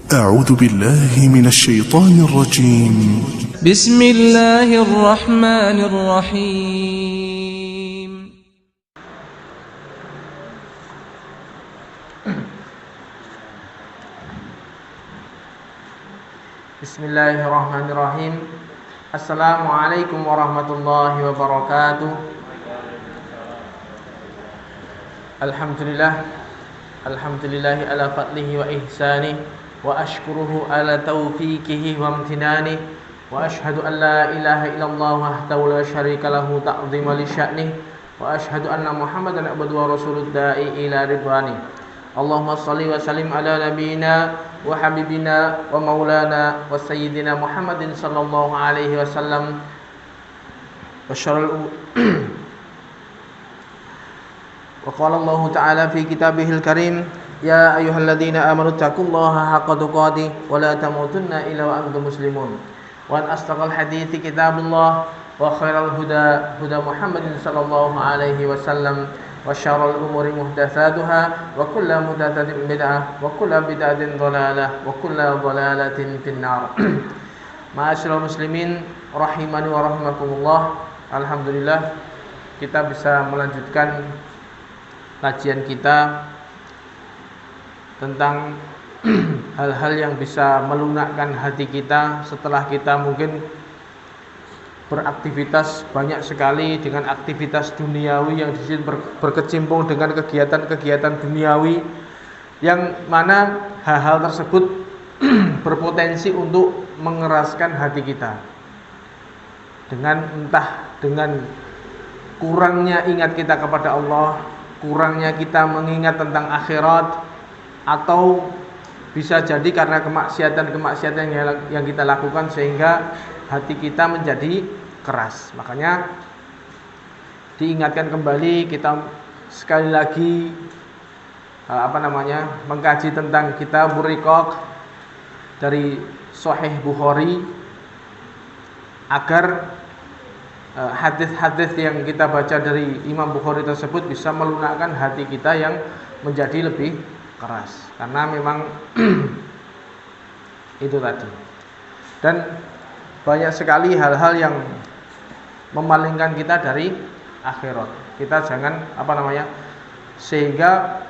أعوذ بالله من الشيطان الرجيم. بسم الله الرحمن الرحيم. Bismillahirrahmanirrahim. Assalamualaikum warahmatullahi wabarakatuh. Alhamdulillahi ala fadlihi wa ihsanih, wa ashkuruhu ala taufiqihi wa amtinani, wa ashhadu an la ilaha illallah wahdahu la syarika lahu ta'zima li sya'nih, wa ashhadu anna Muhammadan abduhu wa rasuluh da'i ila ridwani. Allahumma salli wa sallim ala nabiyyina wa habibina wa maulana wa sayyidina Muhammadin sallallahu alaihi wasallam. Wa syarrul wa qala Allah ta'ala fi kitabihil karim, ya ayyuhalladzina amanu taqullaha haqqa tuqatih wa la tamutunna illa wa antum muslimun. Wa asdaqal hadithi kitabullah wa khairal huda Muhammadin sallallahu alaihi wasallam. Wa syarrul umuri muhdatsatuha wa kullu muhdatsatin bid'ah wa kullu bid'atin dhalalah wa kullu dhalalatin finnar. Ma'asyiral muslimin rahimani wa rahimakumullah. Alhamdulillah kita bisa melanjutkan kajian kita tentang hal-hal yang bisa melunakkan hati kita setelah kita mungkin beraktivitas banyak sekali dengan aktivitas duniawi yang di sini berkecimpung dengan kegiatan-kegiatan duniawi yang mana hal-hal tersebut berpotensi untuk mengeraskan hati kita dengan kurangnya ingat kita kepada Allah, kurangnya kita mengingat tentang akhirat, atau bisa jadi karena kemaksiatan yang kita lakukan sehingga hati kita menjadi keras. Makanya diingatkan kembali kita sekali lagi mengkaji tentang kitab Riqaq dari Sahih Bukhari agar hadis-hadis yang kita baca dari Imam Bukhari tersebut bisa melunakkan hati kita yang menjadi lebih keras, karena memang itu tadi. Dan banyak sekali hal-hal yang memalingkan kita dari akhirat. Kita jangan sehingga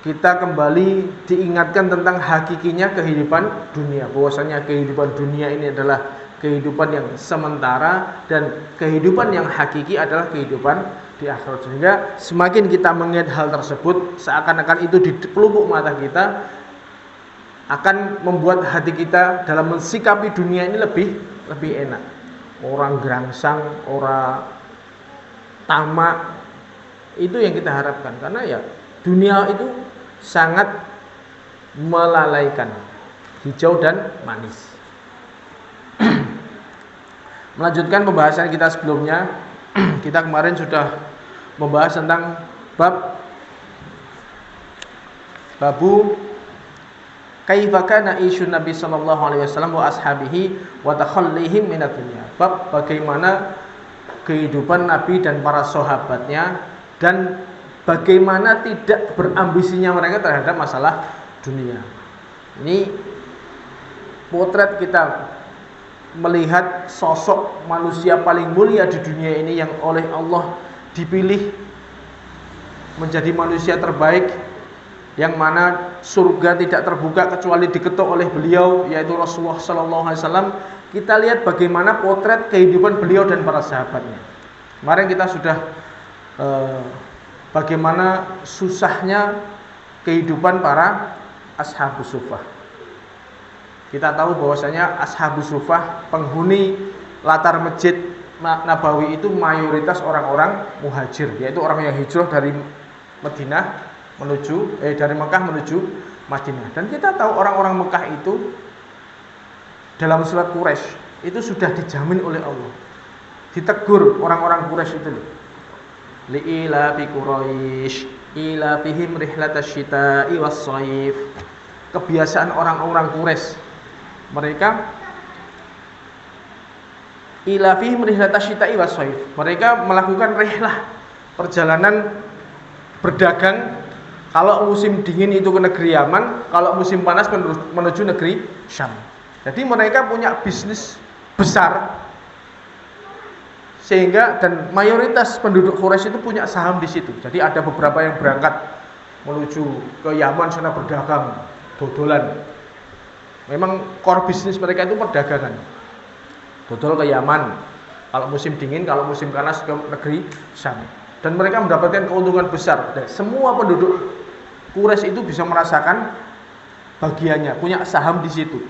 kita kembali diingatkan tentang hakikinya kehidupan dunia, bahwasanya kehidupan dunia ini adalah kehidupan yang sementara dan kehidupan yang hakiki adalah kehidupan di akhirat. Sehingga semakin kita mengingat hal tersebut, seakan-akan itu di pelupuk mata kita, akan membuat hati kita dalam mensikapi dunia ini lebih enak. Orang gerangsang, orang tamak, itu yang kita harapkan. Karena ya dunia itu sangat melalaikan, hijau dan manis. Melanjutkan pembahasan kita sebelumnya, kita kemarin sudah membahas tentang babu kaifa kana isyun Nabi sallallahu alaihi wasallam wa ashabihi wa takhallihim minad dunya. Bab bagaimana kehidupan Nabi dan para sahabatnya dan bagaimana tidak berambisinya mereka terhadap masalah dunia. Ini potret kita melihat sosok manusia paling mulia di dunia ini yang oleh Allah dipilih menjadi manusia terbaik, yang mana surga tidak terbuka kecuali diketuk oleh beliau, yaitu Rasulullah sallallahu alaihi wasallam. Kita lihat bagaimana potret kehidupan beliau dan para sahabatnya. Kemarin kita sudah bagaimana susahnya kehidupan para ashabus suffah. Kita tahu bahwasanya ashabus suffah, penghuni latar masjid Nabawi itu mayoritas orang-orang muhajir, yaitu orang yang hijrah dari dari Mekah menuju Madinah. Dan kita tahu orang-orang Mekah itu dalam surat Quraisy itu sudah dijamin oleh Allah. Ditegur orang-orang Quraisy itu. Li'ila fi Quraisy ila fihim rihlatash syita'i was-shaif. Kebiasaan orang-orang Quraisy, mereka ila fihim rihlatash syita'i was-shaif. Mereka melakukan rihlah, perjalanan berdagang Kalau musim dingin itu ke negeri Yaman, kalau musim panas menuju negeri Syam. Jadi mereka punya bisnis besar, sehingga dan mayoritas penduduk Quraisy itu punya saham di situ. Jadi ada beberapa yang berangkat menuju ke Yaman sana berdagang, dodolan. Memang core bisnis mereka itu perdagangan. Dodol ke Yaman kalau musim dingin, kalau musim panas ke negeri Syam. Dan mereka mendapatkan keuntungan besar. Dan semua penduduk Quraisy itu bisa merasakan bagiannya, punya saham di situ.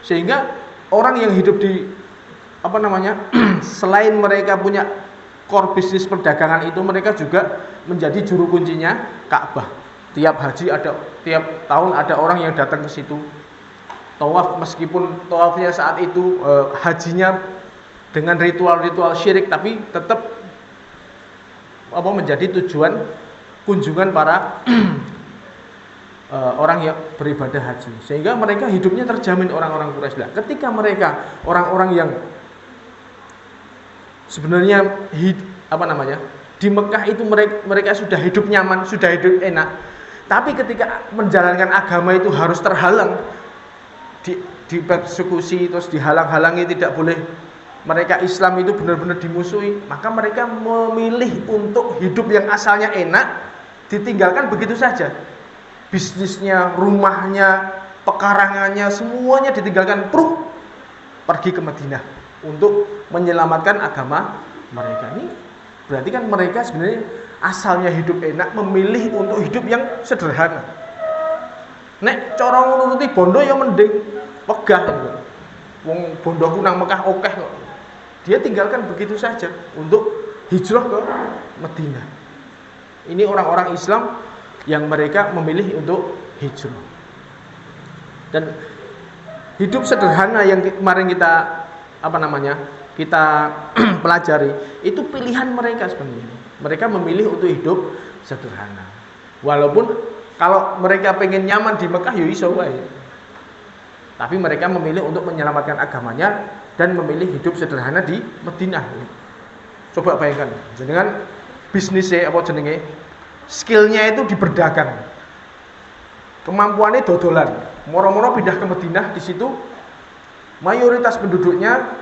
Sehingga orang yang hidup di selain mereka punya core bisnis perdagangan itu, mereka juga menjadi juru kuncinya Ka'bah. Tiap tahun ada orang yang datang ke situ. Tawaf, meskipun tawafnya saat itu hajinya dengan ritual-ritual syirik, tapi tetap menjadi tujuan kunjungan para orang yang beribadah haji. Sehingga mereka hidupnya terjamin, orang-orang Quraisy. Ketika mereka orang-orang yang sebenarnya di Mekah itu mereka sudah hidup nyaman, sudah hidup enak, tapi ketika menjalankan agama itu harus terhalang, dipersekusi, terus dihalang-halangi, tidak boleh, mereka Islam itu benar-benar dimusuhi, maka mereka memilih untuk hidup yang asalnya enak ditinggalkan begitu saja. Bisnisnya, rumahnya, pekarangannya, semuanya ditinggalkan, pergi ke Madinah untuk menyelamatkan agama mereka. Ini berarti kan mereka sebenarnya asalnya hidup enak, memilih untuk hidup yang sederhana. Nek cara nuruti bondo ya mending wegah. Wong bondoku nang Mekah akeh kok. Dia tinggalkan begitu saja untuk hijrah ke Madinah. Ini orang-orang Islam yang mereka memilih untuk hijrah. Dan hidup sederhana yang kemarin kita kita pelajari, itu pilihan mereka sebenarnya. Mereka memilih untuk hidup sederhana. Walaupun kalau mereka pengen nyaman di Mekah ya iso wae. Tapi mereka memilih untuk menyelamatkan agamanya dan memilih hidup sederhana di Madinah. Coba bayangkan, jenengan bisnisnya skillnya itu di berdagang. Kemampuannya dodolan. Moro-moro pindah ke Madinah, di situ mayoritas penduduknya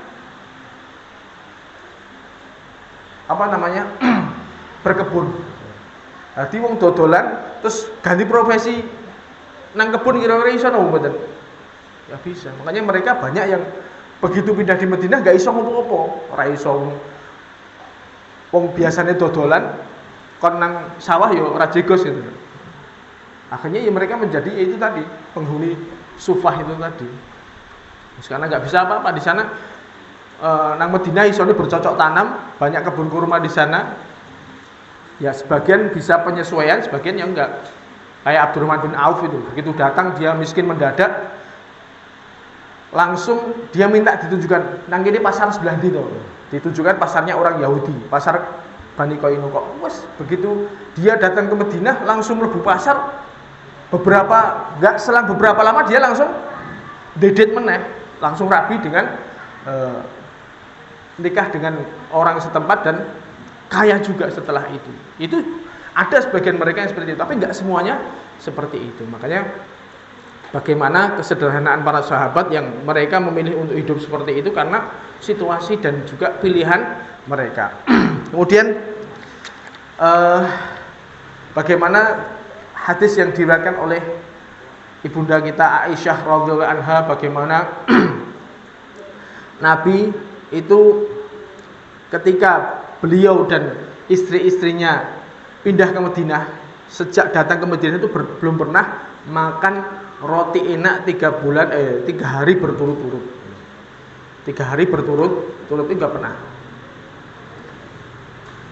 berkebun. Jadi wong dodolan terus ganti profesi nang kebun, kira-kira iso napa mboten? Ya bisa. Makanya mereka banyak yang begitu pindah di Madinah gak iso ngopo apa, ora iso. Wong biasanya dodolan kon nang sawah ya ora jegos gitu. Akhirnya ya mereka menjadi itu tadi, penghuni sufah itu tadi. Karena nggak bisa apa-apa di sana, nang Madinah isone bercocok tanam, banyak kebun kurma di sana. Ya sebagian bisa penyesuaian, sebagian yang enggak. Kayak Abdurrahman bin Auf itu, begitu datang dia miskin mendadak, langsung dia minta ditunjukkan, nang ini pasar sebelah ndi to. Ditunjukkan pasarnya orang Yahudi, pasar Bani Qainuqa. Wes begitu dia datang ke Madinah, langsung mlebu pasar. Selang beberapa lama dia langsung dedet meneh, langsung rabi dengan nikah dengan orang setempat dan kaya juga setelah itu. Itu ada sebagian mereka yang seperti itu, tapi nggak semuanya seperti itu. Makanya bagaimana kesederhanaan para sahabat yang mereka memilih untuk hidup seperti itu karena situasi dan juga pilihan mereka. Kemudian bagaimana hadis yang diriwayatkan oleh ibunda kita Aisyah radhiyallahu anha, bagaimana Nabi itu ketika beliau dan istri-istrinya pindah ke Madinah, sejak datang ke Madinah itu belum pernah makan roti enak 3 hari berturut-turut. 3 hari berturut-turut itu enggak pernah.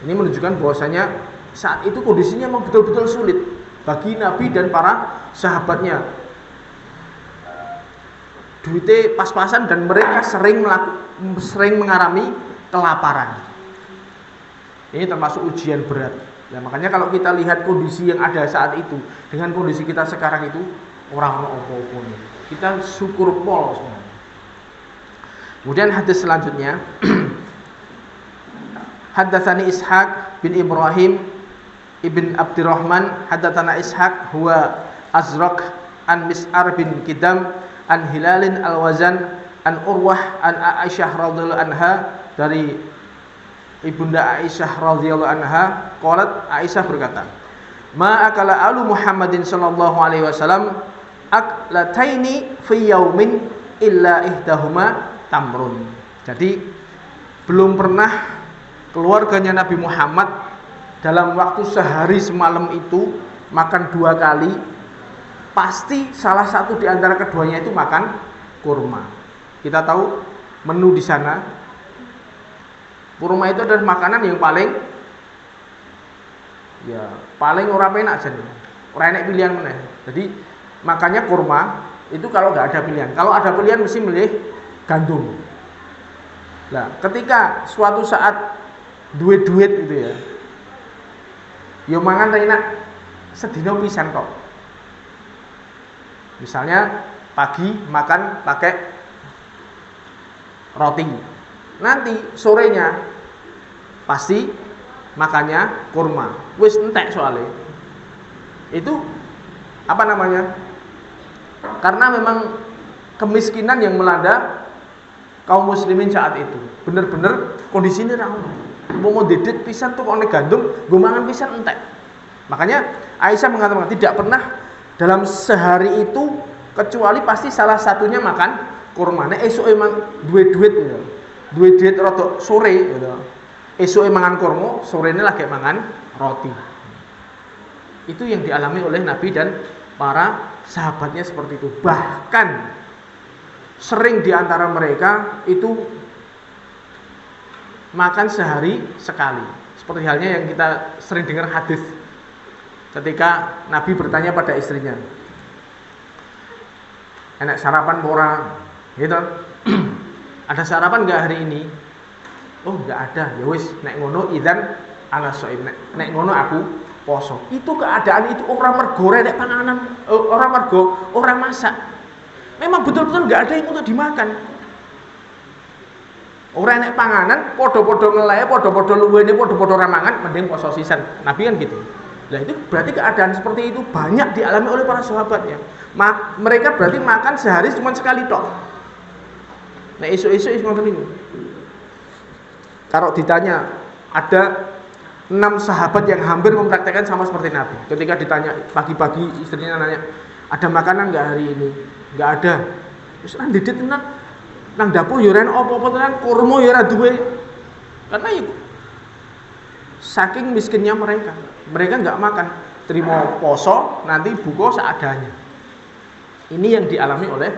Ini menunjukkan bahwasanya saat itu kondisinya memang betul-betul sulit bagi Nabi dan para sahabatnya. Duitnya pas-pasan dan mereka sering mengalami kelaparan. Ini termasuk ujian berat. Nah, makanya kalau kita lihat kondisi yang ada saat itu dengan kondisi kita sekarang itu orang opo-opo. Kita syukur pol semua. Kemudian hadis selanjutnya, Haddatsani Ishaq bin Ibrahim ibn Abdurrahman haddatsana Ishaq huwa Azraq an Mis'ar bin Kidam an Hilalin al-Wazan an Urwah an Aisyah radhiyallahu anha, dari Ibunda Aisyah radhiyallahu anha qalat, Aisyah berkata, ma akala alu Muhammadin sallallahu alaihi wasallam aklataini fi yaumin illa ihdahuma tamrun. Jadi belum pernah keluarganya Nabi Muhammad dalam waktu sehari semalam itu makan 2 kali, pasti salah satu di antara keduanya itu makan kurma. Kita tahu menu di sana, kurma itu adalah makanan yang paling ora penak jadi. Ora enak pilihan meneh. Jadi makanya kurma itu kalau nggak ada pilihan. Kalau ada pilihan mesti milih gandum. Nah, ketika suatu saat duit gitu ya, yo mangan ta enak sedina pisan kok. Misalnya pagi makan pakai roti, nanti sorenya pasti makannya kurma. Wis entek soalnya. Itu apa namanya? Karena memang kemiskinan yang melanda kaum muslimin saat itu. Bener-bener kondisinya rawan. Mau dedet pisan tuh kone gandum, gue mangan pisan entek. Makanya Aisyah mengatakan tidak pernah dalam sehari itu kecuali pasti salah satunya makan kurma. Nek esuk emang duit gitu. Duit rada sore gitu. Esuk mangan kurma, sorene lagi mangan roti. Itu yang dialami oleh Nabi dan para sahabatnya seperti itu. Bahkan sering di antara mereka itu makan sehari sekali. Seperti halnya yang kita sering dengar hadis ketika Nabi bertanya pada istrinya, enak sarapan orang gitu. Ada sarapan enggak hari ini? Oh, enggak ada. Ya wis, nek ngono idzan ala shaim. Nek ngono aku poso. Itu keadaan itu orang mergo rek panganan, orang mergo orang masak. Memang betul-betul enggak ada yang untuk dimakan. Orang nek panganan padha-padha ngeleh, padha-padha luwene, padha-padha ora mangan, mending poso sisan. Nabi kan gitu. Nah, itu berarti keadaan seperti itu banyak dialami oleh para sahabatnya. Mereka berarti makan sehari cuma sekali tok. Nah, esuk-esuk is ngoten niku. Kalau ditanya, ada 6 sahabat yang hampir mempraktekkan sama seperti Nabi. Ketika ditanya pagi-pagi, istrinya nanya, ada makanan enggak hari ini? Enggak ada. Terus nang didit nang dapur yo ora apa-apa tenan, kurma yo ora duwe. Karena ya saking miskinnya mereka enggak makan, terima poso, nanti buka seadanya. Ini yang dialami oleh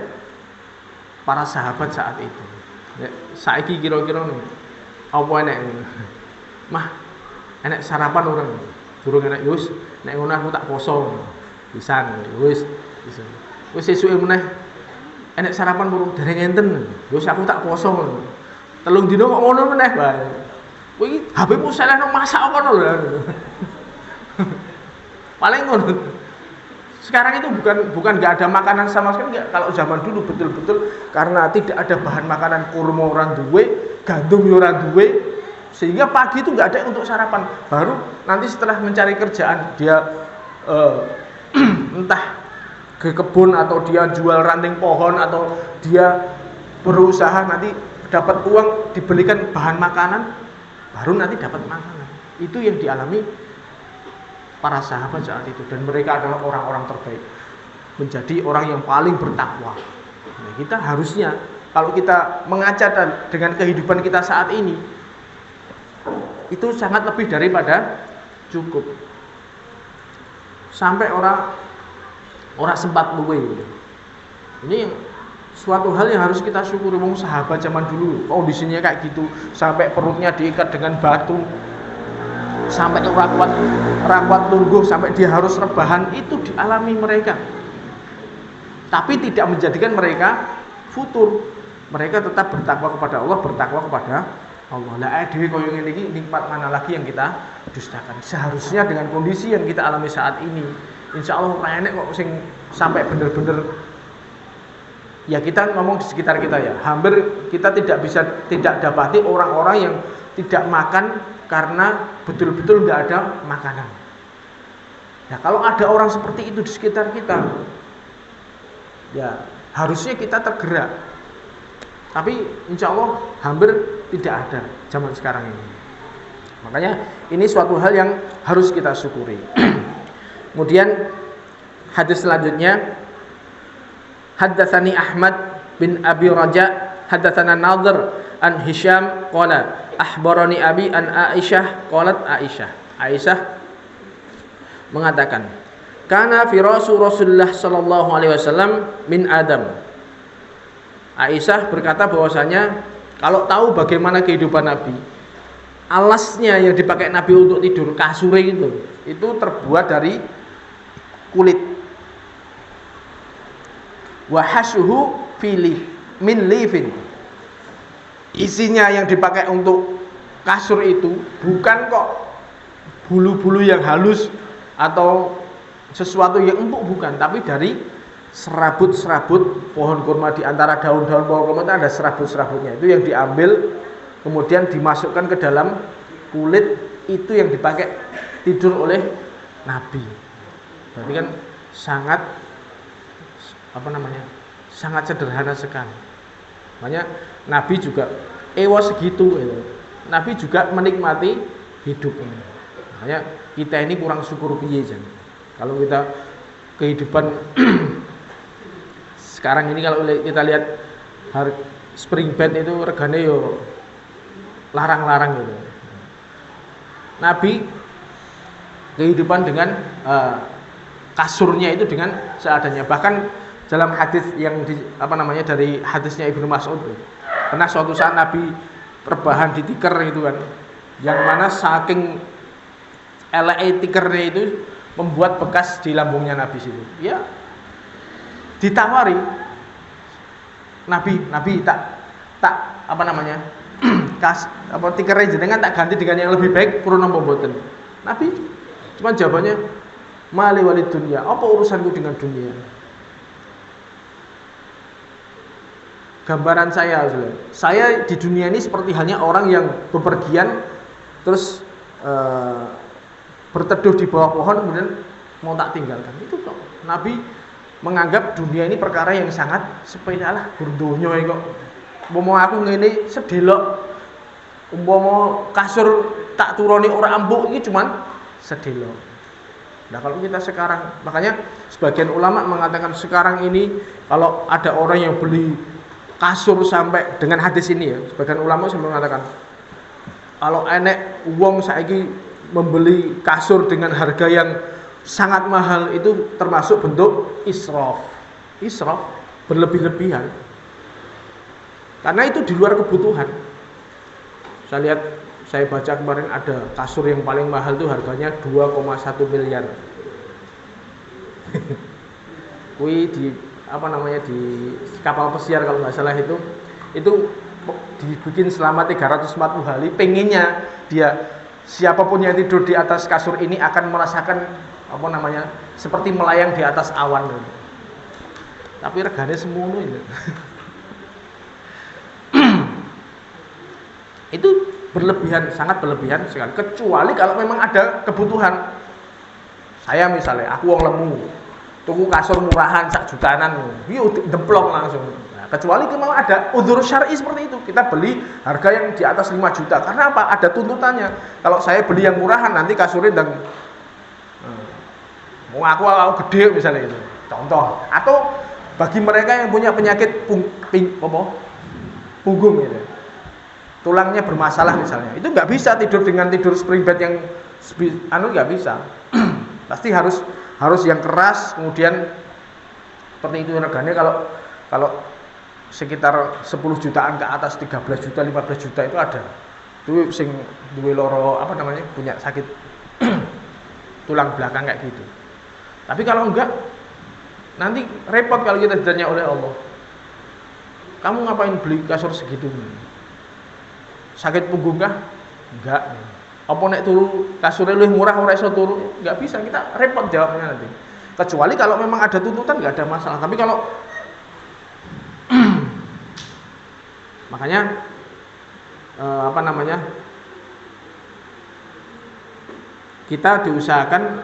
para sahabat saat itu. Ya, saiki kira-kira apa enek? Mah, enek sarapan orang. Durung enek wis, nek ngono aku tak poso. Pisan wis, bisa. Wis sesuke meneh enek sarapan burung dereng enten. Wis aku tak poso ngono. 3 dina kok ngono meneh bae. Kowe iki HP-mu selehno masak apa lho. Paling ngono. Sekarang itu bukan enggak ada makanan sama sekali enggak. Kalau zaman dulu betul-betul karena tidak ada bahan makanan, kurma orang duwe, gandum orang duwe, sehingga pagi itu enggak ada untuk sarapan. Baru nanti setelah mencari kerjaan dia entah ke kebun atau dia jual ranting pohon atau dia berusaha nanti dapat uang dibelikan bahan makanan, baru nanti dapat makanan. Itu yang dialami para sahabat saat itu, dan mereka adalah orang-orang terbaik, menjadi orang yang paling bertakwa. Nah, kita harusnya kalau kita mengaca dengan kehidupan kita saat ini, itu sangat lebih daripada cukup. Sampai orang sempat luwe. Ini suatu hal yang harus kita syukuri. Wong sahabat zaman dulu kondisinya kayak gitu, sampai perutnya diikat dengan batu, sampai rakwat lungguh, sampai dia harus rebahan, itu dialami mereka. Tapi tidak menjadikan mereka futur. Mereka tetap bertakwa kepada Allah, bertakwa kepada Allah. Lah dhewe koyo ngene iki nikmat mana lagi yang kita dustakan. Seharusnya dengan kondisi yang kita alami saat ini, insyaallah ora enek kok sing sampai bener-bener, ya kita ngomong di sekitar kita ya, hampir kita tidak dapati orang-orang yang tidak makan karena betul-betul enggak ada makanan. Ya kalau ada orang seperti itu di sekitar kita, ya harusnya kita tergerak. Tapi insya Allah hampir tidak ada zaman sekarang ini. Makanya ini suatu hal yang harus kita syukuri. Kemudian hadis selanjutnya, haddatsani Ahmad bin Abi Raja, haddatsana Nadhr an Hisham qala akhbarani abi an Aisyah qalat Aisyah mengatakan, kana firasu Rasulullah sallallahu alaihi wasallam min Adam. Aisyah berkata bahwasanya kalau tahu bagaimana kehidupan Nabi, alasnya yang dipakai Nabi untuk tidur, kasur itu terbuat dari kulit. Wa hasuhu min lifin. Isinya yang dipakai untuk kasur itu bukan kok bulu-bulu yang halus atau sesuatu yang empuk, bukan, tapi dari serabut-serabut pohon kurma. Di antara daun-daun pohon kurma itu ada serabut-serabutnya, itu yang diambil kemudian dimasukkan ke dalam kulit, itu yang dipakai tidur oleh Nabi. Berarti kan sangat sangat sederhana sekali. Makanya Nabi juga segitu Nabi juga menikmati hidup ini. Makanya kita ini kurang syukur piye jan. Kalau kita kehidupan sekarang ini, kalau kita lihat spring bed itu regane yo larang-larang gitu. Nabi kehidupan dengan kasurnya itu dengan seadanya. Bahkan dalam hadis yang dari hadisnya Ibnu Mas'ud, pernah suatu saat Nabi rebahan di tikar gitu kan, yang mana saking elek tikernya itu membuat bekas di lambungnya Nabi situ. Ya, ditawari Nabi tak tikernya jenengan tak ganti dengan yang lebih baik, purun napa mboten. Nabi cuma jawabannya, mali walid dunia, apa urusanku dengan dunia. Gambaran saya di dunia ini seperti halnya orang yang bepergian terus berteduh di bawah pohon kemudian mau tak tinggalkan. Itu kok Nabi menganggap dunia ini perkara yang sangat sepele. Lah gundonya kok umpama aku ngene sedelok, umpama kasur tak turuni ora empuk, ini cuman sedelok. Nah kalau kita sekarang, makanya sebagian ulama mengatakan sekarang ini kalau ada orang yang beli kasur sampai dengan hadis ini ya, sebagian ulama sampai mengatakan kalau enek wong saiki membeli kasur dengan harga yang sangat mahal, itu termasuk bentuk israf, berlebih-lebihan, karena itu di luar kebutuhan. Saya baca kemarin ada kasur yang paling mahal itu harganya 2,1 miliar. Kui di di kapal pesiar kalau nggak salah itu dibikin selama 340 hari. Pengennya dia siapapun yang tidur di atas kasur ini akan merasakan seperti melayang di atas awan. Tapi regane semono itu. Itu berlebihan, sangat berlebihan sekali. Kecuali kalau memang ada kebutuhan. Saya misalnya, aku wong lemu, tuku kasur murahan sak jutaanan, demplong langsung. Nah, kecuali kalau ada udzur syar'i seperti itu, kita beli harga yang di atas 5 juta. Karena apa? Ada tuntutannya. Kalau saya beli yang murahan, nanti kasurnya dan mau aku gede misalnya itu. Contoh. Atau bagi mereka yang punya penyakit punggung gitu, tulangnya bermasalah misalnya, itu nggak bisa tidur dengan tidur spring bed yang nggak bisa. Pasti harus yang keras. Kemudian seperti itu regane kalau sekitar 10 jutaan ke atas, 13 juta, 15 juta itu ada. Itu sing duwe loro punya sakit tulang belakang kayak gitu. Tapi kalau enggak, nanti repot kalau kita ditanya oleh Allah, kamu ngapain beli kasur segitu? Sakit punggung kah? Enggak. Apa nek turu kasure luwih murah ora iso turu? Enggak bisa, kita repot jawabnya nanti. Kecuali kalau memang ada tuntutan, enggak ada masalah. Tapi kalau makanya kita diusahakan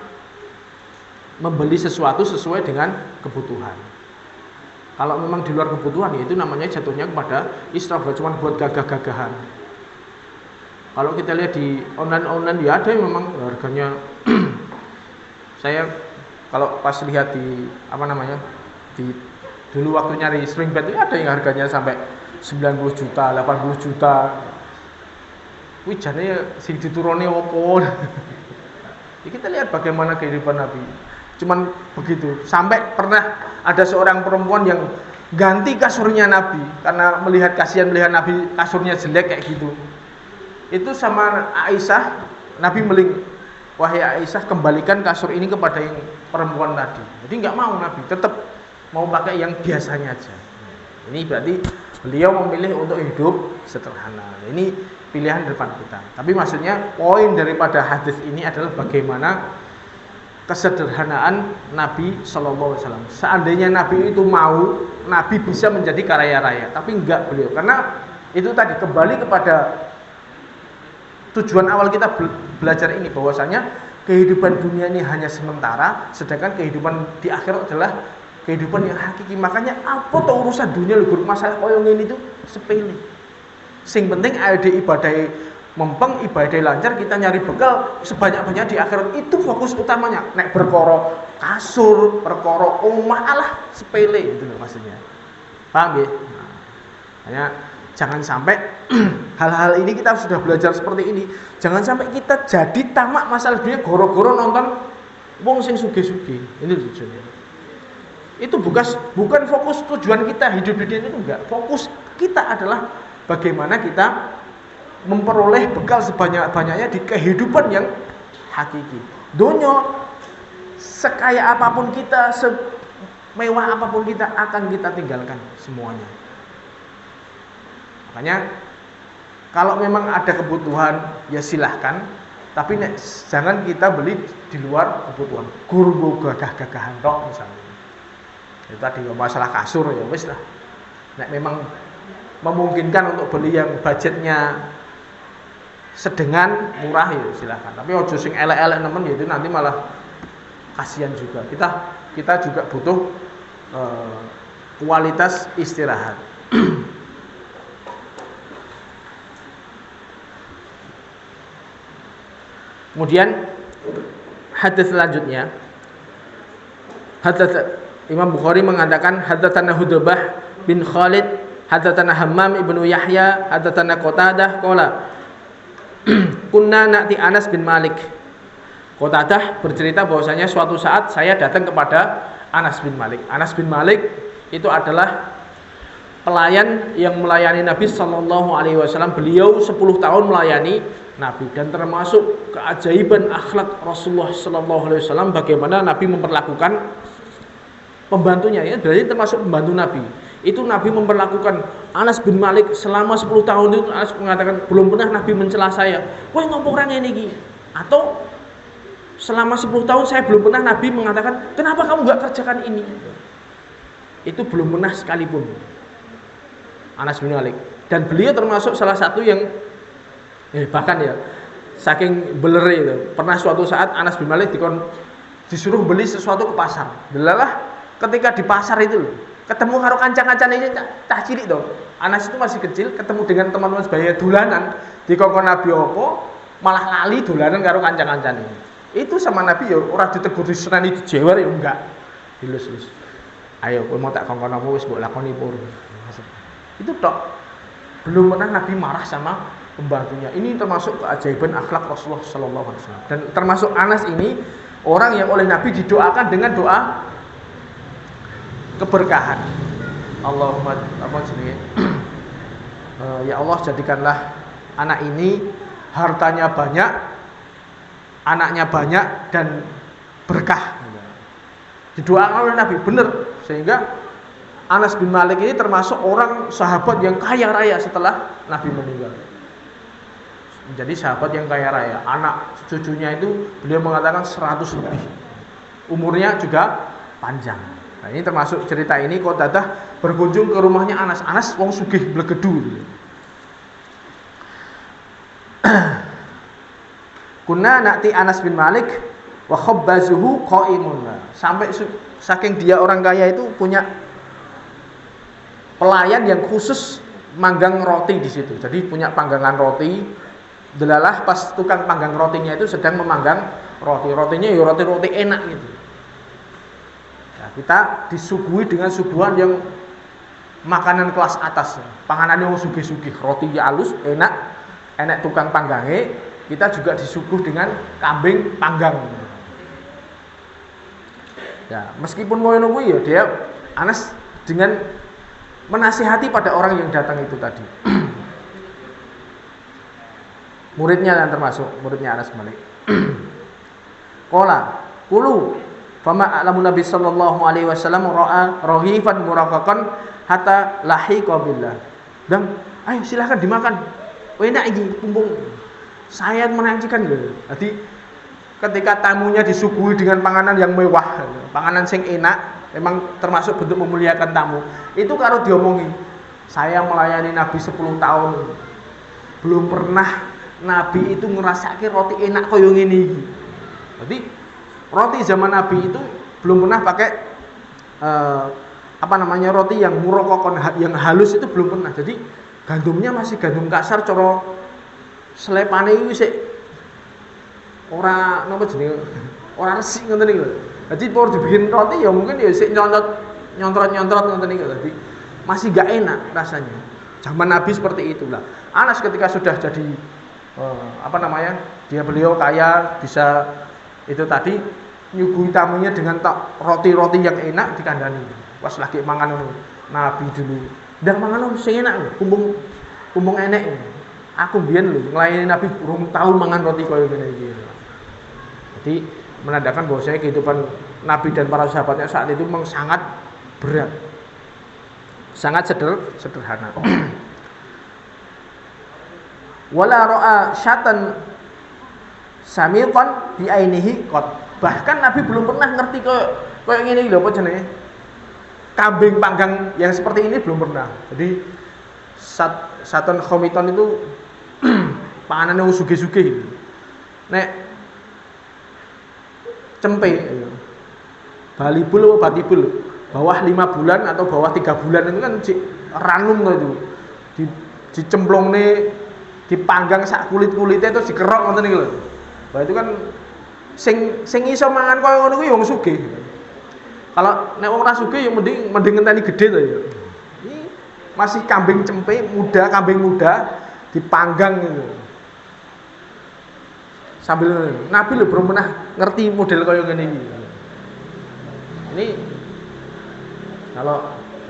membeli sesuatu sesuai dengan kebutuhan. Kalau memang di luar kebutuhan, ya itu namanya jatuhnya kepada israf, cuma buat gagah-gagahan. Kalau kita lihat di online ya ada yang memang harganya saya kalau pas lihat di di dulu waktu nyari sling bed itu ada yang harganya sampai 90 juta, 80 juta. Wih jane sing dituruni opo. Kita lihat bagaimana kehidupan Nabi. Cuman begitu. Sampai pernah ada seorang perempuan yang ganti kasurnya Nabi karena kasihan melihat Nabi kasurnya jelek kayak gitu. Itu sama Aisyah, Nabi meling, wahai Aisyah, kembalikan kasur ini kepada yang perempuan tadi. Jadi nggak mau Nabi, tetap mau pakai yang biasanya aja. Ini berarti beliau memilih untuk hidup sederhana. Ini pilihan depan kita. Tapi maksudnya poin daripada hadis ini adalah bagaimana kesederhanaan Nabi Shallallahu Alaihi Wasallam. Seandainya Nabi itu mau, Nabi bisa menjadi kaya raya. Tapi enggak beliau, karena itu tadi kembali kepada tujuan awal kita belajar ini, bahwasanya kehidupan dunia ini hanya sementara, sedangkan kehidupan di akhirat adalah kehidupan yang hakiki. Makanya apa tuh urusan dunia lugur masalah koyo ngene itu sepele. Sing penting ada ibadah mempeng, ibadah lancar, kita nyari bekal sebanyak-banyak di akhirat, itu fokus utamanya. Nek perkara kasur, perkara omah alah sepele itu loh maksudnya. Paham ya? Nah, hanya jangan sampai hal-hal ini kita sudah belajar seperti ini. Jangan sampai kita jadi tamak masalah dunia goro-goro nonton wong sing sugih-sugih. Ini tujuannya. Itu bukan fokus tujuan kita hidup di dunia itu enggak. Fokus kita adalah bagaimana kita memperoleh bekal sebanyak-banyaknya di kehidupan yang hakiki. Dunia sekaya apapun kita, semewah apapun kita, akan kita tinggalkan semuanya. Makanya kalau memang ada kebutuhan ya silahkan, tapi jangan kita beli di luar kebutuhan. Guru gagah-gagahan tok misalnya. Itu tadi masalah kasur ya wis lah. Nek memang memungkinkan untuk beli yang budgetnya sedengan murah ya silahkan. Tapi ojo sing elek-elek nemen ya itu nanti malah kasihan juga. Kita juga butuh kualitas istirahat. Kemudian hadis selanjutnya, Imam Bukhari mengatakan hadatsana Hudbah bin Khalid, hadatsana Hammam ibnu Yahya, hadatsana Qatadah qala kunna na'ti Anas bin Malik. Qatadah bercerita bahwasanya suatu saat saya datang kepada Anas bin Malik. Anas bin Malik itu adalah pelayan yang melayani Nabi sallallahu alaihi wasallam. Beliau 10 tahun melayani Nabi, dan termasuk keajaiban akhlak Rasulullah sallallahu alaihi wasallam bagaimana Nabi memperlakukan pembantunya, ya berarti termasuk pembantu Nabi. Itu Nabi memperlakukan Anas bin Malik selama 10 tahun itu. Anas mengatakan belum pernah Nabi mencela saya, "Kowe ngopo orang ini iki?" Atau selama 10 tahun saya belum pernah Nabi mengatakan, "Kenapa kamu enggak kerjakan ini?" Itu belum pernah sekalipun Anas bin Malik. Dan beliau termasuk salah satu yang bahkan ya saking beler itu, pernah suatu saat Anas bin Malik disuruh beli sesuatu ke pasar. Delalah ketika di pasar itu loh, ketemu karo kancang-kancan ini cah cilik dong. Anas itu masih kecil, ketemu dengan teman-teman sebaya dolanan, dikongkon Nabi opo, malah lali dolanan karo kancang-kancan ini. Itu sama Nabi ya ora ditegur disenani dijewer ya enggak. Dilus-lus. Ayo kowe mau tak kongkon apa wis mbok lakoni pur. Itu tok. Belum pernah Nabi marah sama pembantunya. Ini termasuk keajaiban akhlak Rasulullah sallallahu alaihi wasallam. Dan termasuk Anas ini orang yang oleh Nabi didoakan dengan doa keberkahan. Allahumma ya Allah, jadikanlah anak ini hartanya banyak, anaknya banyak dan berkah. Didoakan oleh Nabi, benar. Sehingga Anas bin Malik ini termasuk orang sahabat yang kaya raya setelah Nabi meninggal. Menjadi sahabat yang kaya raya. Anak cucunya itu beliau mengatakan 100 lebih. Umurnya juga panjang. Nah, ini termasuk cerita ini Qatadah berkunjung ke rumahnya Anas. Anas wong sugih blegedu. Kunna na'ti Anas bin Malik Wa khabbazuhu qaimun. Sampai saking dia orang kaya itu punya pelayan yang khusus manggang roti di situ. Jadi punya panggangan roti. Delalah pas tukang panggang rotinya itu sedang memanggang roti. Rotinya ya roti-roti enak gitu. Nah, kita disuguhi dengan suguhan yang makanan kelas atas. Panganannya wong sugih-sugih, roti halus, enak tukang panggange. Kita juga disuguh dengan kambing panggang. Ya, meskipun mau nunggu ya dia Anas dengan menasihati pada orang yang datang itu tadi. Muridnya yang termasuk muridnya Anas Malik. Qala qulu fama a'lamu Nabi sallallahu alaihi wasallam ra'a rahifan muraqaqan hatta lahiqa billah. Dan ayo silakan dimakan. Enak iki pumpung. Saya menyajikan lho. Jadi ketika tamunya disuguhi dengan panganan yang mewah, panganan sing enak, memang termasuk bentuk memuliakan tamu. Itu kalau diomongi, saya melayani Nabi 10 tahun. Belum pernah Nabi itu ngerasake roti enak koyo ngene iki. Jadi roti zaman Nabi itu belum pernah pakai roti yang murokokon yang halus itu belum pernah. Jadi gandumnya masih gandum kasar cara selepane iki sik ora napa jenenge ora resik ngoten niku. Jadi baru dibikin roti ya mungkin ya sik nyontrot ngoten niku. Jadi masih gak enak rasanya. Zaman Nabi seperti itulah. Anas ketika sudah jadi beliau kaya bisa itu tadi nyuguhi tamunya dengan roti-roti yang enak dikandani. Pas lagi mangan Nabi dulu. Ndang mangan sing enak kumpung enek. Aku mbiyen lho nglayani Nabi urung tahun mangan roti koyo ngene iki. Jadi menandakan bahwasanya kehidupan Nabi dan para sahabatnya saat itu memang sangat berat. Sangat sederhana. Wala ra'a syatan samiqan bi ainihi qad. Bahkan Nabi belum pernah ngerti koyo ngene iki lho apa jenenge. Kambing panggang yang seperti ini belum pernah. Jadi satan khomiton itu panganane sugih-sugih. Nek cempe balibul atau batibul bawah 5 bulan atau bawah 3 bulan itu kan ranum itu dicemplongne dipanggang sak kulit-kulitnya terus dikerok ngoten niku lho. Wah itu kan sing iso mangan koyo ngono kuwi wong sugih. Kalau nek wong ora sugih ya mending ngenteni gedhe to ya. Ini masih kambing muda dipanggang gitu. Sambil Nabi lho belum pernah ngerti model koyo ngene iki. Ini kalau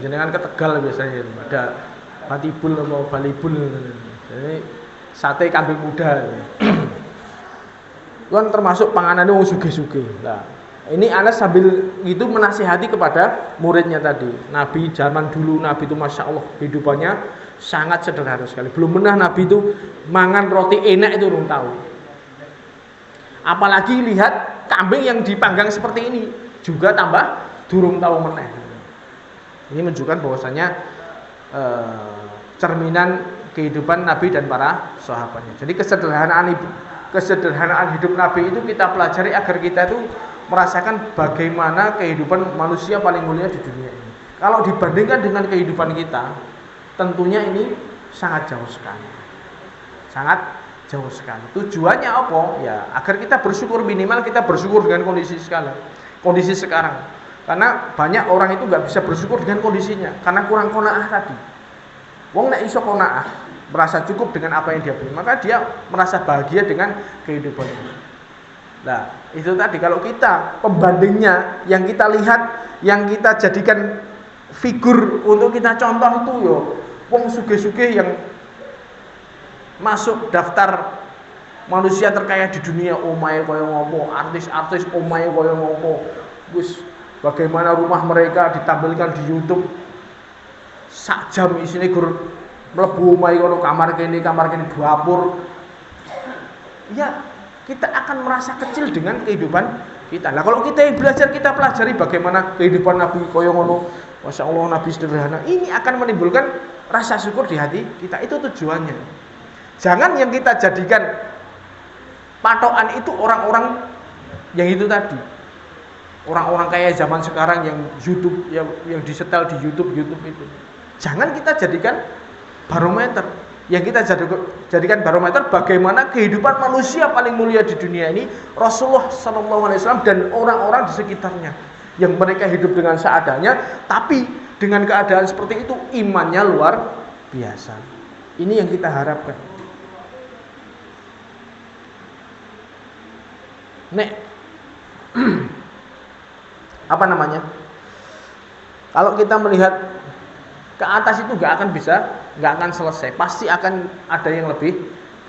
jenengan ke Tegal biasanya ada batibul atau balibul. Jadi sate kambing muda. Kan termasuk panganannya wong sugih-sugih. Nah, ini Anas sambil itu menasihati kepada muridnya tadi. Nabi zaman dulu Nabi itu Masya Allah kehidupannya sangat sederhana sekali. Belum pernah Nabi itu mangan roti enak itu belum tahu. Apalagi lihat kambing yang dipanggang seperti ini juga tambah durung tahu meneh. Ini menunjukkan bahwasanya cerminan kehidupan Nabi dan para sahabatnya. Jadi kesederhanaan hidup Nabi itu kita pelajari agar kita itu merasakan bagaimana kehidupan manusia paling mulia di dunia ini. Kalau dibandingkan dengan kehidupan kita, tentunya ini sangat jauh sekali. Sangat jauh sekali. Tujuannya apa? Ya, agar kita bersyukur, minimal kita bersyukur dengan kondisi sekarang. Karena banyak orang itu nggak bisa bersyukur dengan kondisinya karena kurang qanaah tadi. Wong nek iso qanaah, merasa cukup dengan apa yang dia punya, maka dia merasa bahagia dengan kehidupannya. Nah, itu tadi kalau kita pembandingnya yang kita lihat, yang kita jadikan figur untuk kita contoh itu yo wong sugih-sugih yang masuk daftar manusia terkaya di dunia, omahe koyo ngopo, artis-artis omahe koyo ngopo. Wis bagaimana rumah mereka ditampilkan di YouTube sak jam isine gur mlebu omahe kono kamar kene dapur. Ya, kita akan merasa kecil dengan kehidupan kita. Nah, kalau kita yang belajar, kita pelajari bagaimana kehidupan Nabi koyo ngono. Masya Allah, Nabi sederhana. Ini akan menimbulkan rasa syukur di hati kita. Itu tujuannya. Jangan yang kita jadikan patokan itu orang-orang yang itu tadi. Orang-orang kaya zaman sekarang yang YouTube yang disetel di YouTube itu. Jangan kita jadikan barometer. Yang kita jadikan barometer bagaimana kehidupan manusia paling mulia di dunia ini, Rasulullah SAW dan orang-orang di sekitarnya, yang mereka hidup dengan seadanya, tapi dengan keadaan seperti itu imannya luar biasa. Ini yang kita harapkan. Apa namanya? Kalau kita melihat ke atas itu nggak akan selesai, pasti akan ada yang lebih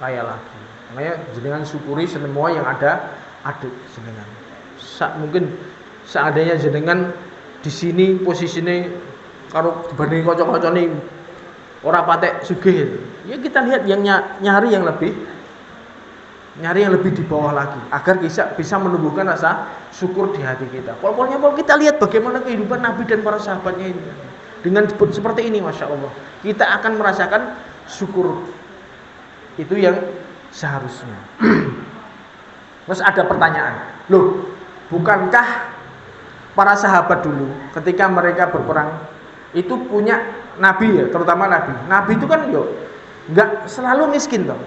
kaya lagi. Makanya jenengan syukuri semua yang ada jenengan. Mungkin seandainya jenengan di sini posisinya kalau dibanding kocok-kocok ora patek sugih, ya kita lihat yang nyari yang lebih di bawah lagi, agar bisa menumbuhkan rasa syukur di hati kita. Pokoknya kita lihat bagaimana kehidupan Nabi dan para sahabatnya ini. Dengan seperti ini, Masya Allah, kita akan merasakan syukur. Itu yang seharusnya. Terus ada pertanyaan, loh, bukankah para sahabat dulu ketika mereka berperang itu punya Nabi ya, terutama Nabi itu kan nggak selalu miskin toh.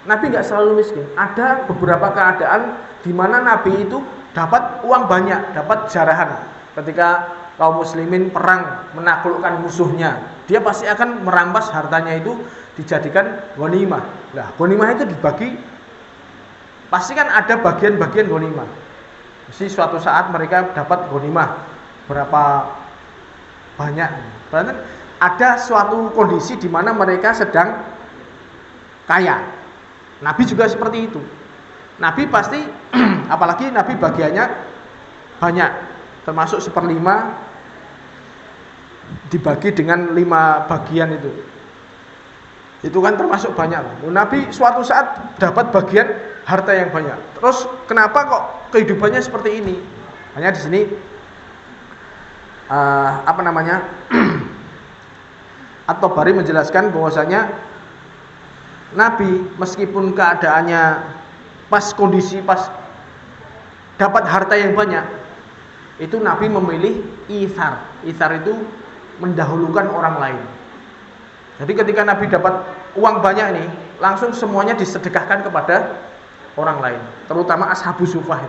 Nabi nggak selalu miskin. Ada beberapa keadaan di mana Nabi itu dapat uang banyak, dapat jarahan. Ketika kaum muslimin perang menaklukkan musuhnya, dia pasti akan merampas hartanya itu dijadikan ghanimah. Nah, ghanimah itu dibagi, pasti kan ada bagian-bagian ghanimah. Mesti suatu saat mereka dapat ghanimah berapa banyak. Berarti ada suatu kondisi di mana mereka sedang kaya. Nabi juga seperti itu. Nabi pasti apalagi Nabi bagiannya banyak, termasuk 1/5 dibagi dengan 5 bagian itu kan termasuk banyak. Nabi suatu saat dapat bagian harta yang banyak. Terus kenapa kok kehidupannya seperti ini? Hanya di sini At-Tabari menjelaskan bahwasanya Nabi meskipun keadaannya kondisi pas dapat harta yang banyak, itu Nabi memilih itsar. Itsar itu mendahulukan orang lain. Jadi ketika Nabi dapat uang banyak nih, langsung semuanya disedekahkan kepada orang lain, terutama ashabus sufah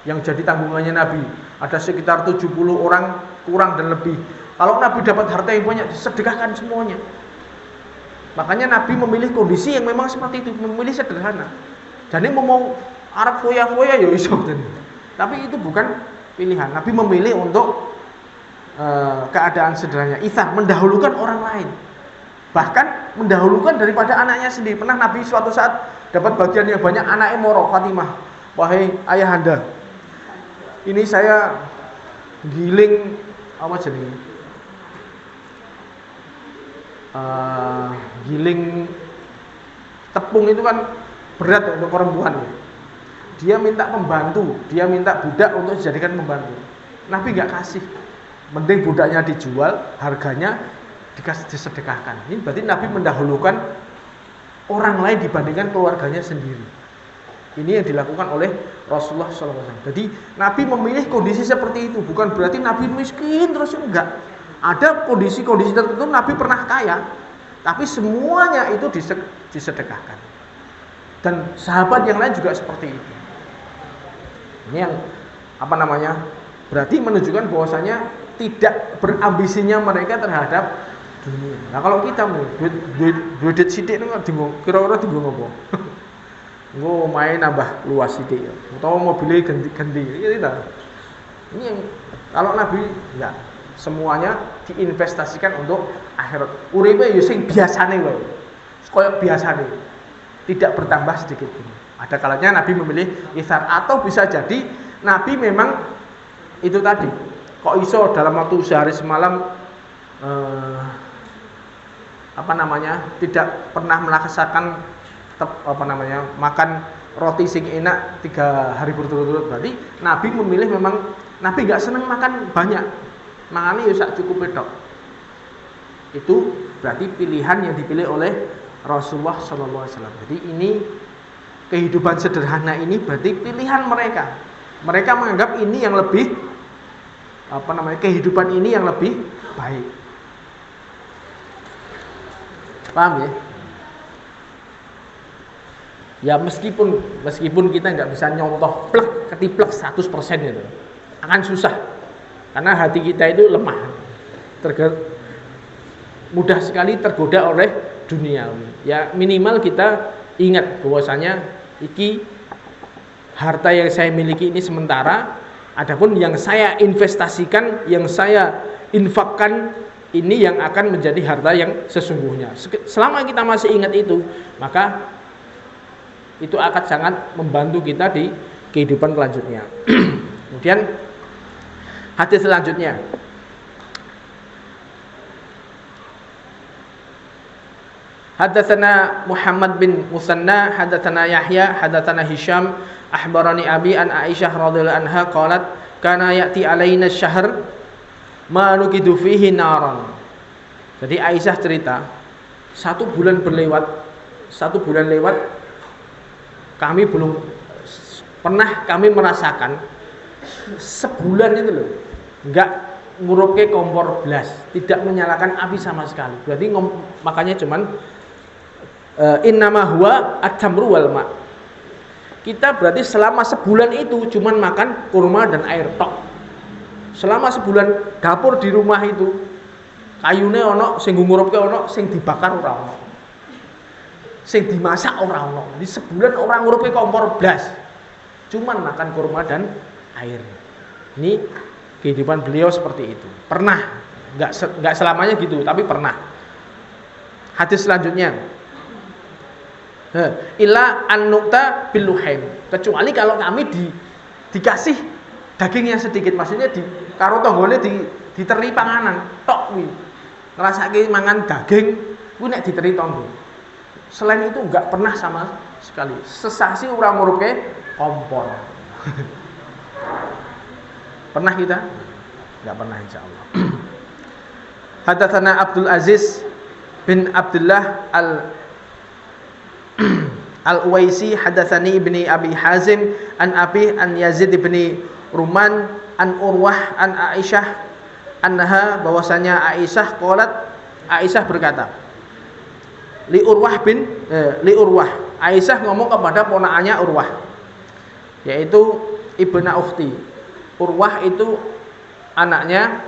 yang jadi tanggungannya Nabi. Ada sekitar 70 orang kurang dan lebih. Kalau Nabi dapat harta yang banyak, disedekahkan semuanya. Makanya Nabi memilih kondisi yang memang seperti itu, memilih sederhana. Jadi mau Arab foya-foya ya iso. Tapi itu bukan pilihan. Nabi memilih untuk keadaan sederhana, itsar, mendahulukan orang lain. Bahkan mendahulukan daripada anaknya sendiri. Pernah Nabi suatu saat dapat bagian yang banyak, anaknya moro, Fatimah, wahai ayahanda, ini saya giling giling tepung itu kan berat untuk perempuan. Dia minta pembantu, dia minta budak untuk dijadikan pembantu. Nabi nggak kasih, mending budaknya dijual, harganya disedekahkan. Ini berarti Nabi mendahulukan orang lain dibandingkan keluarganya sendiri. Ini yang dilakukan oleh Rasulullah SAW. Jadi Nabi memilih kondisi seperti itu, bukan berarti Nabi miskin terus, enggak. Ada kondisi-kondisi tertentu Nabi pernah kaya, tapi semuanya itu disedekahkan. Dan sahabat yang lain juga seperti itu. Ini yang berarti menunjukkan bahwasanya tidak berambisinya mereka terhadap dunia. Nah kalau kita duit sithik kira-kira dienggo ngopo? Engko main nambah luas sithik ya. Utawa mobilnya ganti-ganti. Ini yang kalau Nabi enggak, semuanya diinvestasikan untuk akhirat. Uripe ya sing biasane wae. Koyo biasane. Tidak bertambah sedikit pun. Ada kalanya Nabi memilih itsar, atau bisa jadi Nabi memang itu tadi, kok iso dalam waktu sehari semalam tidak pernah melaksanakan makan roti sing enak 3 hari berturut-turut. Berarti Nabi memilih, memang Nabi gak seneng makan banyak, makanya ya sak cukup tok. Itu berarti pilihan yang dipilih oleh Rasulullah SAW. Jadi ini kehidupan sederhana ini berarti pilihan mereka. Mereka menganggap ini yang lebih kehidupan ini yang lebih baik. Paham ya? Ya meskipun kita nggak bisa nyontoh ketiplek 100% gitu, akan susah karena hati kita itu lemah, mudah sekali tergoda oleh duniawi. Ya minimal kita ingat bahwasanya iki harta yang saya miliki ini sementara, adapun yang saya investasikan, yang saya infakkan ini yang akan menjadi harta yang sesungguhnya. Selama kita masih ingat itu, maka itu akan sangat membantu kita di kehidupan selanjutnya. Kemudian hadis selanjutnya, Hadatsana Muhammad bin Musanna, hadatsana Yahya, hadatsana Hisham, akhbarani Abi an Aisyah radhiyallahu anha qalat kana ya'ti alaina asy-syahr ma nuqidu fihi naran. Jadi Aisyah cerita, satu bulan lewat kami belum pernah merasakan sebulan itu loh enggak nguruke kompor blas, tidak menyalakan api sama sekali. Berarti makanya cuman innama huwa at-tamru wal ma. Kita berarti selama sebulan itu cuman makan kurma dan air tok. Selama sebulan dapur di rumah itu kayune ono, sing ngurupke ono, sing dibakar ora ono, sing dimasak ora ono. Di sebulan orang ngurupke kompor blas, cuman makan kurma dan air. Ini kehidupan beliau seperti itu. Pernah, enggak selamanya gitu, tapi pernah. Hadis selanjutnya, illa an-nuqta bil luhaim, kecuali kalau kami dikasih daging yang sedikit, maksudnya karo tanggane diteri panganan tok kuwi. Ngrasake mangan daging kuwi nek diteri tangga. Selain itu enggak pernah sama sekali. Sesasi ora nguruke kompor. Pernah kita? Enggak pernah insyaallah. Hadatsana Abdul Aziz bin Abdullah Al-Uwaisi, hadatsani ibni Abi Hazim an Abi an Yazid ibni Ruman an Urwah an Aisyah annaha, bahwasanya Aisyah qalat, Aisyah berkata, li Urwah, Aisyah ngomong kepada ponakannya Urwah, yaitu ibna ukhti. Urwah itu anaknya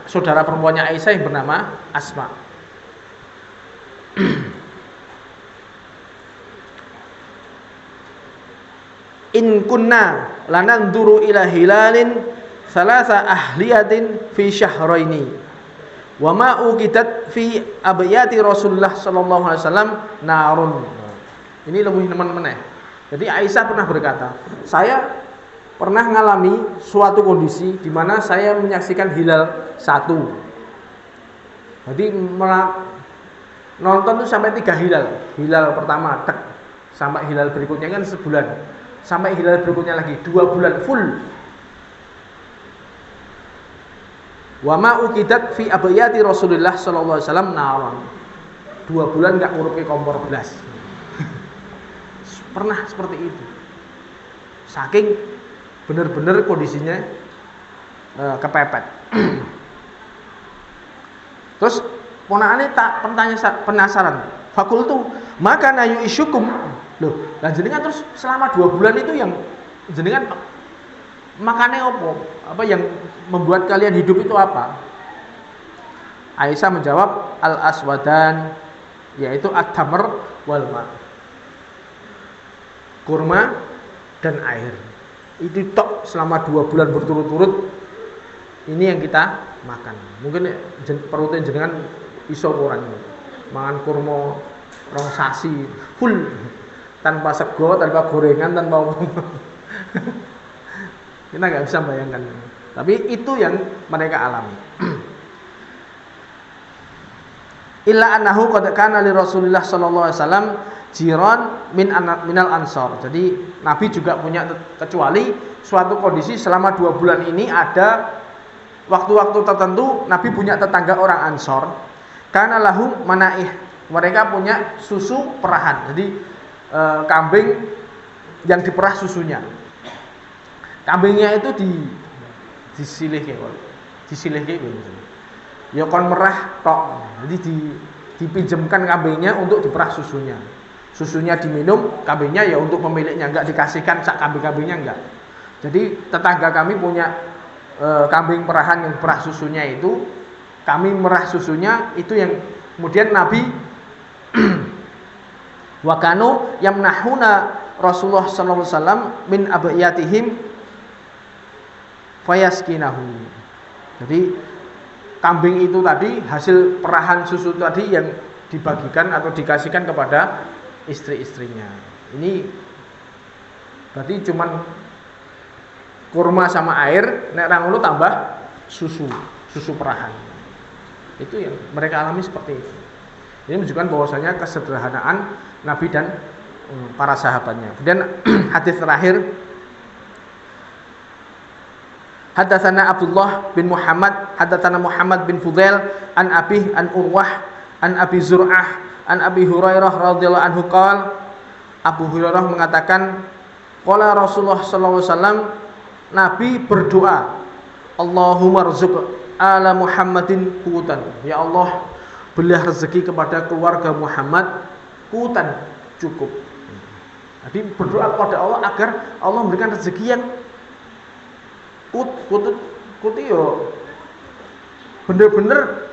saudara perempuannya Aisyah yang bernama Asma. In kunna lananzuru ila hilalin salasa ahliyatin fi syahraini wa ma uqidat fi abyati Rasulullah sallallahu alaihi wasallam narun. Ini lebih teman-teman. Jadi Aisyah pernah berkata, saya pernah mengalami suatu kondisi di mana saya menyaksikan hilal satu. Jadi nonton tuh sampai 3 hilal. Hilal pertama tek, sampai hilal berikutnya kan sebulan. Sampai hilal berikutnya lagi 2 bulan full. Wa ma uqidat fi abyati Rasulullah sallallahu alaihi wasallam naran. 2 bulan enggak ngurupi kompor blas. Pernah seperti itu. Saking benar-benar kondisinya kepepet. Terus ponakane tak penasaran. Fakultu, maka nayu isyukum. Loh, lah jenengan terus selama 2 bulan itu yang jenengan makannya apa yang membuat kalian hidup itu apa? Aisyah menjawab, al-aswadan, yaitu at-tamr wal ma, kurma dan air. Itu tok selama 2 bulan berturut-turut. Ini yang kita makan. Mungkin perutnya jenengan iso orang mangan kurma rong sasi full, tanpa sego, tanpa gorengan, tanpa kita nggak bisa bayangkan. Tapi itu yang mereka alami. Illa annahu qad kana li Rasulillah sallallahu alaihi wasallam jiran minal ansor. Jadi Nabi juga punya, kecuali suatu kondisi selama 2 bulan ini ada waktu-waktu tertentu Nabi punya tetangga orang Ansor. Kana lahum manaih, mereka punya susu perahan. Jadi kambing yang diperah susunya. Kambingnya itu disilihke gitu. Ya kon merah tok. Jadi dipinjamkan kambingnya untuk diperah susunya. Susunya diminum, kambingnya ya untuk pemiliknya, enggak dikasihkan sak kambing-kambingnya enggak. Jadi tetangga kami punya kambing perahan yang perah susunya itu, kami merah susunya itu yang kemudian Nabi wakanu yamnahuna Rasulullah sallallahu alaihi wasallam min abyatihim fayaskinahu. Jadi kambing itu tadi hasil perahan susu tadi yang dibagikan atau dikasihkan kepada istri-istrinya. Ini berarti cuman kurma sama air, nek ra ngono tambah susu perahan. Itu yang mereka alami seperti itu. Ini menunjukkan bahwasanya kesederhanaan Nabi dan para sahabatnya. Kemudian hadis terakhir, haddatsana Abdullah bin Muhammad, haddatsana Muhammad bin Fudail an Abi an Urwah an Abi Zur'ah an Abi Hurairah radhiyallahu anhu qala, Abu Hurairah mengatakan qala Rasulullah sallallahu alaihi wasallam, Nabi berdoa, Allahumma rzuq ala Muhammadin qutan. Ya Allah, berilah rezeki kepada keluarga Muhammad qutan, cukup. Jadi berdoa kepada Allah agar Allah memberikan rezeki yang kut yo bener-bener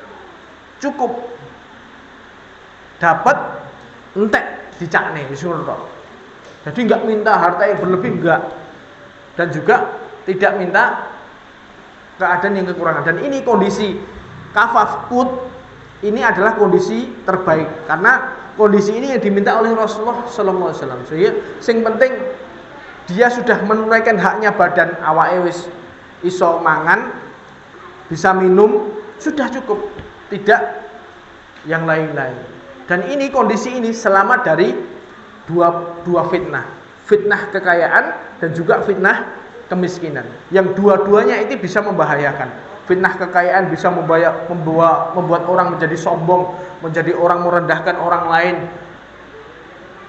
cukup, dapat entek dicakne wis ngono tok. Jadi enggak minta harta yang berlebih, enggak, dan juga tidak minta keadaan yang kekurangan. Dan ini kondisi kafaf kut ini adalah kondisi terbaik, karena kondisi ini yang diminta oleh Rasulullah sallallahu alaihi wasallam. Sehingga sing penting dia sudah menunaikan haknya badan, awake wis iso mangan, bisa minum, sudah cukup, tidak yang lain-lain. Dan ini kondisi ini selamat dari dua fitnah, fitnah kekayaan dan juga fitnah kemiskinan. Yang dua-duanya itu bisa membahayakan. Fitnah kekayaan bisa membuat orang menjadi sombong, menjadi orang merendahkan orang lain.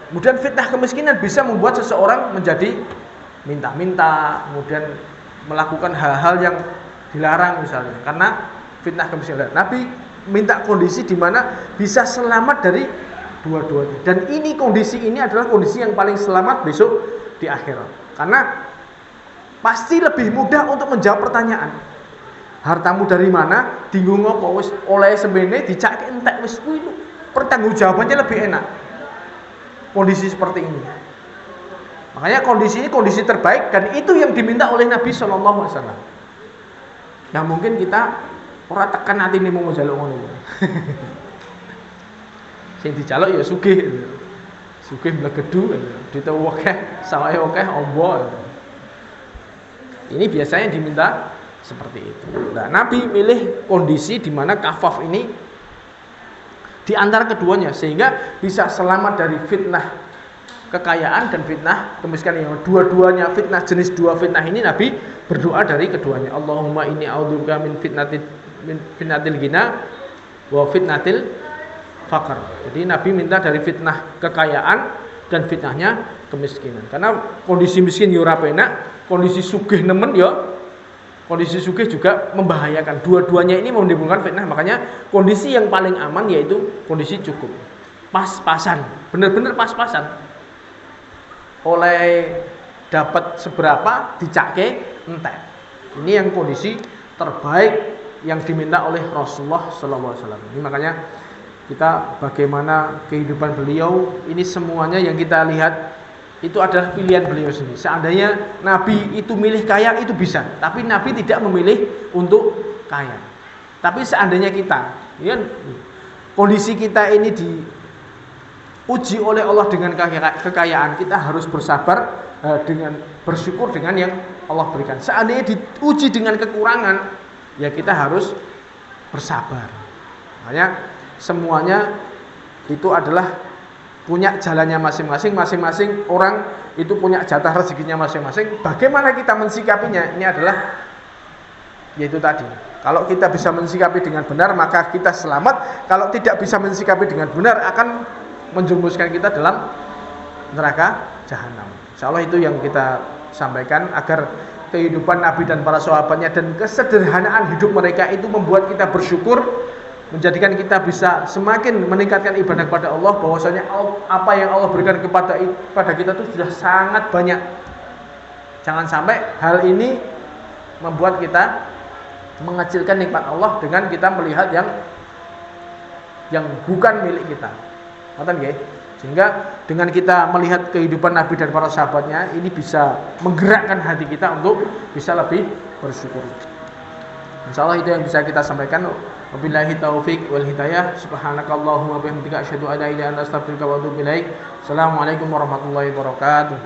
Kemudian fitnah kemiskinan bisa membuat seseorang menjadi minta-minta, kemudian melakukan hal-hal yang dilarang misalnya, karena fitnah kemiskinan. Nabi minta kondisi di mana bisa selamat dari dua-duanya. Dan ini kondisi ini adalah kondisi yang paling selamat besok di akhirat. Karena pasti lebih mudah untuk menjawab pertanyaan. Hartamu dari mana? Bingung apa? Wis oleh semene dicake entek wis kuwi itu. Pertanggungjawabannya lebih enak. Kondisi seperti ini. Makanya kondisi ini kondisi terbaik dan itu yang diminta oleh Nabi sallallahu alaihi wasallam. Yang mungkin kita ora tekan atine mau njaluk ngono. Sing dijaluk ya sugih. Sugih mlegedu, ditewu akeh, sawahe akeh ombo. Ini biasanya diminta seperti itu. Nah, Nabi milih kondisi di mana kafaf ini di antara keduanya sehingga bisa selamat dari fitnah kekayaan dan fitnah kemiskinan. Yang dua-duanya fitnah, jenis dua fitnah ini Nabi berdoa dari keduanya. Allahumma inni a'udzubika min fitnatil ghina wa fitnatil faqr. Jadi Nabi minta dari fitnah kekayaan dan fitnahnya kemiskinan. Karena kondisi miskin yo ora penak, kondisi sugih nemen yo, kondisi sugih juga membahayakan. Dua-duanya ini menimbulkan fitnah. Makanya kondisi yang paling aman yaitu kondisi cukup, pas-pasan, benar-benar pas-pasan. Oleh dapat seberapa dicake entek. Ini yang kondisi terbaik yang diminta oleh Rasulullah sallallahu alaihi wasallam. Ini makanya kita bagaimana kehidupan beliau ini semuanya yang kita lihat itu adalah pilihan beliau sendiri. Seandainya Nabi itu milih kaya itu bisa, tapi Nabi tidak memilih untuk kaya. Tapi seandainya kita, ya, kondisi kita ini diuji oleh Allah dengan kekayaan, kita harus bersabar dengan bersyukur dengan yang Allah berikan. Seandainya diuji dengan kekurangan, ya kita harus bersabar. Makanya semuanya itu adalah punya jalannya masing-masing, masing-masing orang itu punya jatah rezekinya masing-masing. Bagaimana kita mensikapinya? Ini adalah yaitu tadi. Kalau kita bisa mensikapi dengan benar, maka kita selamat. Kalau tidak bisa mensikapi dengan benar, akan menjurumuskan kita dalam neraka jahanam. Insyaallah itu yang kita sampaikan, agar kehidupan Nabi dan para sahabatnya dan kesederhanaan hidup mereka itu membuat kita bersyukur, menjadikan kita bisa semakin meningkatkan ibadah kepada Allah, bahwasanya apa yang Allah berikan kepada kita itu sudah sangat banyak. Jangan sampai hal ini membuat kita mengecilkan nikmat Allah dengan kita melihat yang bukan milik kita. Ngoten nggih? Sehingga dengan kita melihat kehidupan Nabi dan para sahabatnya, ini bisa menggerakkan hati kita untuk bisa lebih bersyukur. Insyaallah itu yang bisa kita sampaikan. Wabillahi taufik wal hidayah. Subhanakallahumma wa bihamdika asyhadu an la ilaha illa anta astaghfiruka wa atubu ilaik. Assalamualaikum warahmatullahi wabarakatuh.